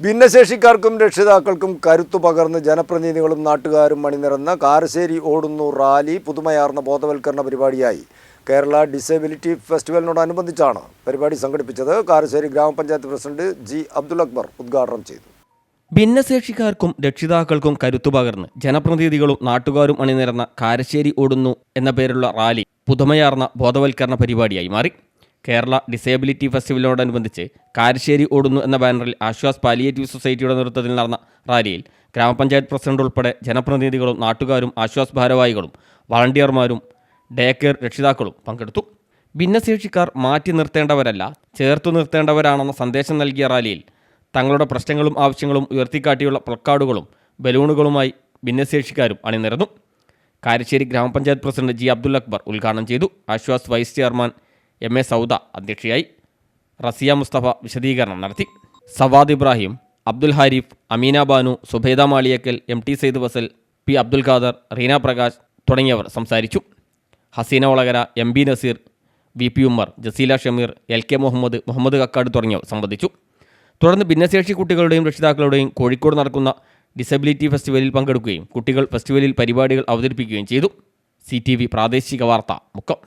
ഭിന്നശേഷിക്കാർക്കും രക്ഷിതാക്കൾക്കും കരുത്തു പകർന്ന് ജനപ്രതിനിധികളും നാട്ടുകാരും അണിനിരന്ന കാരശ്ശേരി ഓടുന്നു റാലി പുതുമയാർന്ന ബോധവൽക്കരണ പരിപാടിയായി. കേരള ഡിസേബിലിറ്റി ഫെസ്റ്റിവലിനോടനുബന്ധിച്ചാണ് പരിപാടി സംഘടിപ്പിച്ചത്. കാരശ്ശേരി ഗ്രാമപഞ്ചായത്ത് പ്രസിഡന്റ് ജി അബ്ദുൽ അക്ബർ ഉദ്ഘാടനം ചെയ്തു. ഭിന്നശേഷിക്കാർക്കും രക്ഷിതാക്കൾക്കും കരുത്തു പകർന്ന് ജനപ്രതിനിധികളും നാട്ടുകാരും അണിനിരന്ന കാരശ്ശേരി ഓടുന്നു എന്ന പേരുള്ള റാലി പുതുമയാർന്ന ബോധവൽക്കരണ പരിപാടിയായി മാറി. കേരള ഡിസേബിലിറ്റി ഫെസ്റ്റിവലിനോടനുബന്ധിച്ച് കാരശ്ശേരി ഓടുന്നു എന്ന ബാനറിൽ ആശ്വാസ് പാലിയേറ്റീവ് സൊസൈറ്റിയുടെ നേതൃത്വത്തിൽ നടന്ന റാലിയിൽ ഗ്രാമപഞ്ചായത്ത് പ്രസിഡന്റ് ഉൾപ്പെടെ ജനപ്രതിനിധികളും നാട്ടുകാരും ആശ്വാസ് ഭാരവാഹികളും വളണ്ടിയർമാരും ഡേ കെയർ രക്ഷിതാക്കളും പങ്കെടുത്തു. ഭിന്നശേഷിക്കാർ മാറ്റി നിർത്തേണ്ടവരല്ല, ചേർത്തു നിർത്തേണ്ടവരാണെന്ന സന്ദേശം നൽകിയ റാലിയിൽ തങ്ങളുടെ പ്രശ്നങ്ങളും ആവശ്യങ്ങളും ഉയർത്തിക്കാട്ടിയുള്ള പ്ലക്കാർഡുകളും ബലൂണുകളുമായി ഭിന്നശേഷിക്കാരും അണിനിരന്നു. കാരശ്ശേരി ഗ്രാമപഞ്ചായത്ത് പ്രസിഡന്റ് ജി അബ്ദുൽ അക്ബർ ഉദ്ഘാടനം ചെയ്തു. Aswas vice chairman M A Sauda അധ്യക്ഷയായി. റസിയ മുസ്തഫ വിശദീകരണം നടത്തി. Sawad Ibrahim, Abdul Harif, Ameena Banu, Subaida Maliyakkal, M T Sayed Vasal, P Abdul Khader, Reena Prakash തുടങ്ങിയവർ സംസാരിച്ചു. Haseena Olakara, M B Nazeer, V P Ummer, Jaseela Shameer, L K Muhammad, Muhammad Kakkad തുടങ്ങിയവർ സംബന്ധിച്ചു. തുടർന്ന് ഭിന്നശേഷി കുട്ടികളുടെയും രക്ഷിതാക്കളുടെയും കോഴിക്കോട് നടക്കുന്ന ഡിസബിലിറ്റി ഫെസ്റ്റിവലിൽ പങ്കെടുക്കുകയും കുട്ടികൾ ഫെസ്റ്റിവലിൽ പരിപാടികൾ അവതരിപ്പിക്കുകയും ചെയ്തു. CTV പ്രാദേശിക വാർത്ത മുക്കം.